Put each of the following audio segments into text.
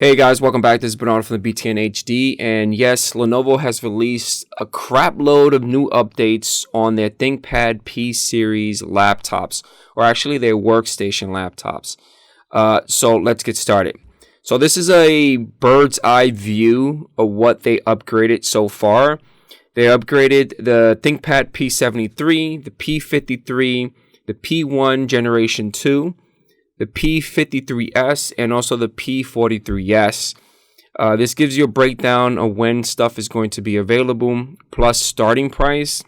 Hey guys, welcome back. This is Bernard from the BTN HD, and yes, Lenovo has released a crap load of new updates on their ThinkPad P Series laptops, or actually their workstation laptops. So let's get started. So this is a bird's eye view of what they upgraded so far. They upgraded the ThinkPad P73, the P53, the P1 Generation 2, the P53s, and also the P43s. This gives you a breakdown of when stuff is going to be available, plus starting price.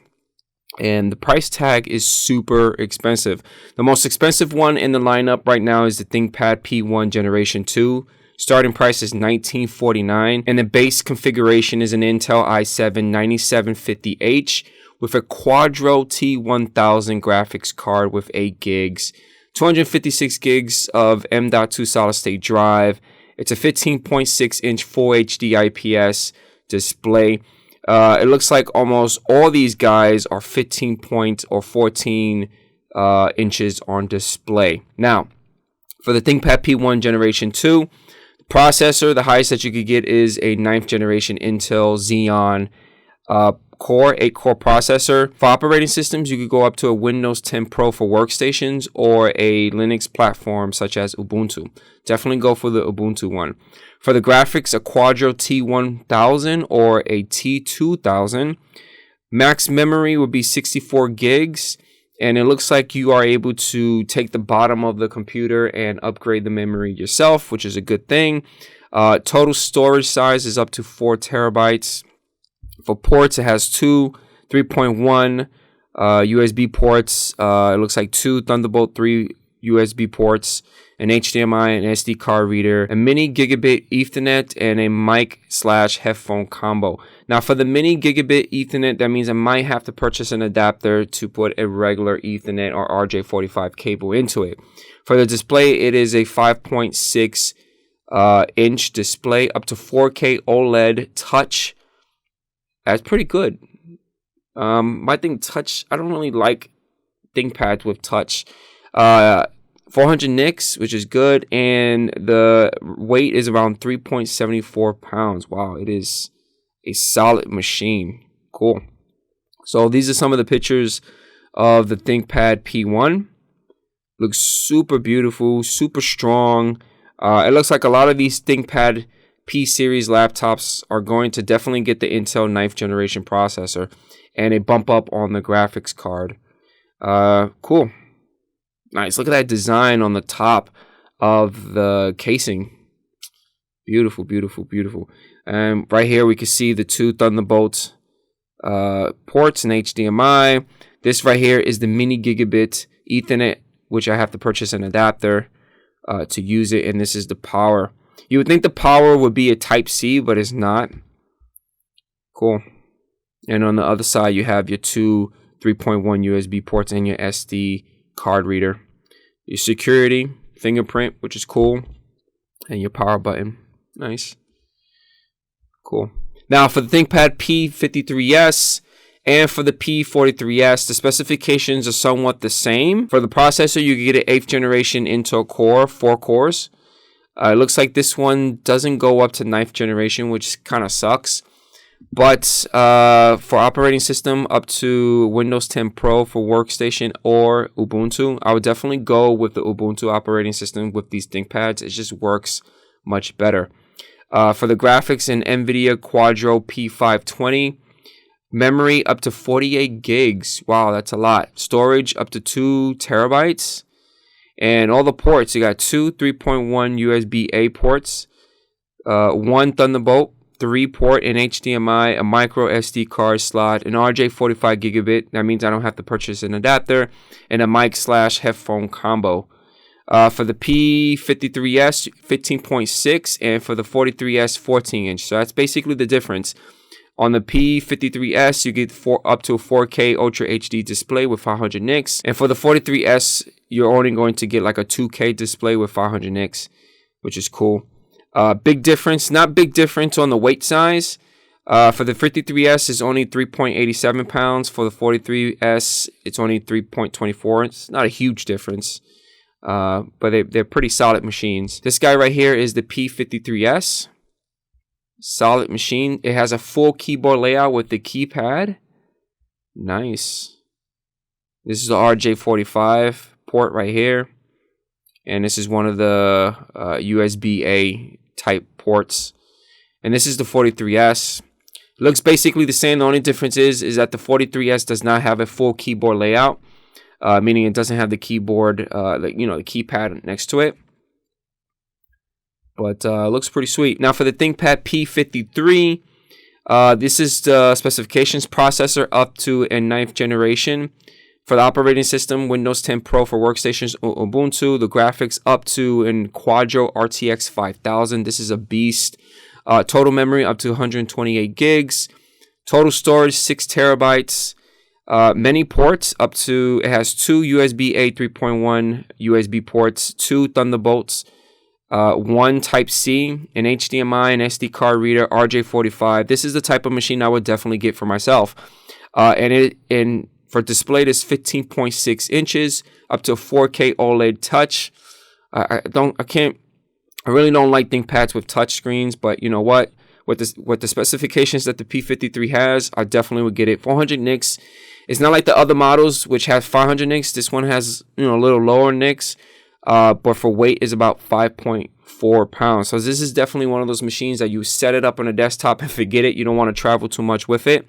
And the price tag is super expensive. The most expensive one in the lineup right now is the ThinkPad P1 Generation 2. Starting price is $1949, and the base configuration is an Intel i7 9750H with a Quadro T1000 graphics card with 8 gigs. 256 gigs of M.2 solid state drive. It's a 15.6 inch Full HD IPS display. It looks like almost all these guys are 15 point or 14 inches on display. Now, for the ThinkPad P1 Generation 2, the processor, the highest that you could get is a 9th generation Intel Xeon Core 8-core processor. For operating systems, you could go up to a Windows 10 Pro for workstations or a Linux platform such as Ubuntu. Definitely go for the Ubuntu one. For the graphics, a Quadro T1000 or a T2000. Max memory would be 64 gigs, and it looks like you are able to take the bottom of the computer and upgrade the memory yourself, which is a good thing. Total storage size is up to 4 terabytes. For ports, it has two 3.1 USB ports. It looks like two Thunderbolt 3 USB ports, an HDMI and SD card reader, a mini gigabit Ethernet, and a mic/headphone combo. Now, for the mini gigabit Ethernet, that means I might have to purchase an adapter to put a regular Ethernet or RJ45 cable into it. For the display, it is a 5.6 inch display, up to 4K OLED touch. That's pretty good. My thing touch, I don't really like ThinkPads with touch. 400 nits, which is good, and the weight is around 3.74 pounds. Wow, it is a solid machine. Cool. So these are some of the pictures of the ThinkPad P1. Looks super beautiful, super strong. It looks like a lot of these ThinkPad P Series laptops are going to definitely get the Intel 9th generation processor and a bump up on the graphics card. Cool. Nice. Look at that design on the top of the casing. Beautiful, beautiful, beautiful. And right here we can see the two Thunderbolt ports and HDMI. This right here is the mini gigabit Ethernet, which I have to purchase an adapter to use it. And this is the power. You would think the power would be a Type-C, but it's not. Cool. And on the other side, you have your two 3.1 USB ports and your SD card reader. Your security, fingerprint, which is cool. And your power button. Nice. Cool. Now, for the ThinkPad P53s and for the P43s, the specifications are somewhat the same. For the processor, you get an 8th generation Intel Core, 4 cores. It looks like this one doesn't go up to 9th generation, which kind of sucks. But for operating system, up to Windows 10 Pro for workstation or Ubuntu, I would definitely go with the Ubuntu operating system with these ThinkPads. It just works much better. For the graphics, an NVIDIA Quadro P520. Memory up to 48 gigs. Wow, that's a lot. Storage up to 2 terabytes. And all the ports, you got two 3.1 USB-A ports, one Thunderbolt 3 port in HDMI, a micro SD card slot, an RJ45 gigabit. That means I don't have to purchase an adapter, and a mic/headphone combo. For the P53s, 15.6, and for the 43s, 14 inch. So that's basically the difference. On the P53s, you get up to a 4K Ultra HD display with 500 nits. And for the 43s, you're only going to get like a 2K display with 500 nits, which is cool. Big difference, not big difference on the weight size. For the 53s, it's only 3.87 pounds. For the 43s, it's only 3.24. It's not a huge difference. but they're pretty solid machines. This guy right here is the P53s. Solid machine. It has a full keyboard layout with the keypad. Nice. This is the RJ45 port right here. And this is one of the USB-A type ports. And this is the 43S. It looks basically the same. The only difference is that the 43S does not have a full keyboard layout. Meaning it doesn't have the keyboard, the keypad next to it. But looks pretty sweet. Now for the ThinkPad P53, this is the specifications processor up to a 9th generation. For the operating system, Windows 10 Pro for workstations, Ubuntu. The graphics up to an Quadro RTX 5000. This is a beast. Total memory up to 128 gigs. Total storage 6 terabytes. Many ports up to, it has 2 USB-A 3.1 USB ports, 2 Thunderbolts, 1 Type-C, an HDMI, an SD card reader, RJ45. This is the type of machine I would definitely get for myself. And for display, this 15.6 inches, up to 4K OLED touch. I really don't like ThinkPads with touch screens, but you know what? With the specifications that the P53 has, I definitely would get it. 400 nits. It's not like the other models which have 500 nits. This one has a little lower nits, but for weight is about 5.4 pounds. So this is definitely one of those machines that you set it up on a desktop and forget it. You don't want to travel too much with it.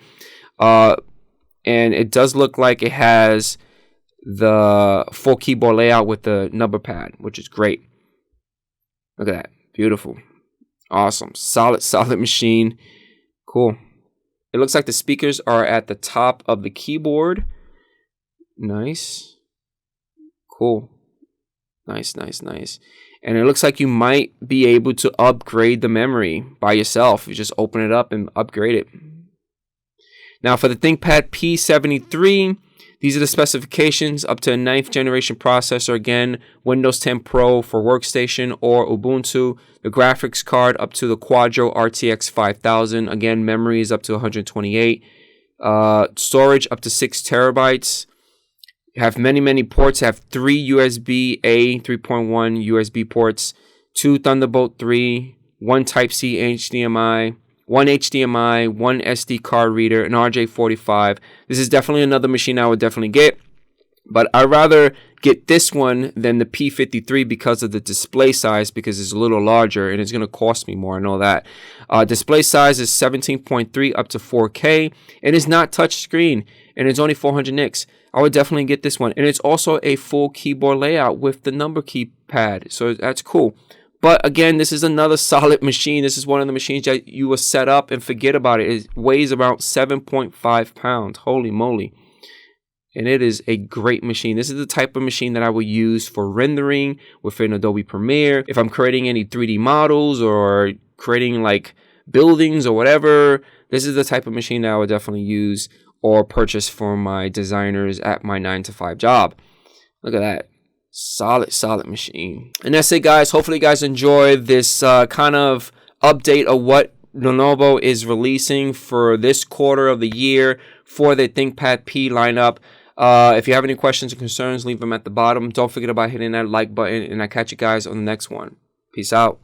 And it does look like it has the full keyboard layout with the number pad, which is great. Look at that. Beautiful. Awesome. Solid machine. Cool. It looks like the speakers are at the top of the keyboard. Nice. Cool. Nice. And it looks like you might be able to upgrade the memory by yourself. You just open it up and upgrade it. Now for the ThinkPad P73, these are the specifications up to a 9th generation processor. Again, Windows 10 Pro for workstation or Ubuntu. The graphics card up to the Quadro RTX 5000. Again, memory is up to 128. Storage up to 6 terabytes. You have many ports. You have 3 USB-A 3.1 USB ports, 2 Thunderbolt 3, 1 Type-C HDMI, 1 HDMI, 1 SD card reader, an RJ45. This is definitely another machine I would definitely get. But I'd rather get this one than the P53 because of the display size, because it's a little larger and it's going to cost me more. I know that. Display size is 17.3 up to 4K. And it's not touch screen and it's only 400 nits. I would definitely get this one. And it's also a full keyboard layout with the number keypad. So that's cool. But again, this is another solid machine. This is one of the machines that you will set up and forget about it. It weighs about 7.5 pounds. Holy moly. And it is a great machine. This is the type of machine that I would use for rendering within Adobe Premiere. If I'm creating any 3D models or creating like buildings or whatever, this is the type of machine that I would definitely use or purchase for my designers at my 9-to-5 job. Look at that. Solid machine. And that's it, guys. Hopefully you guys enjoy this kind of update of what Lenovo is releasing for this quarter of the year for the ThinkPad P lineup. If you have any questions or concerns, leave them at the bottom. Don't forget about hitting that like button, and I'll catch you guys on the next one. Peace out.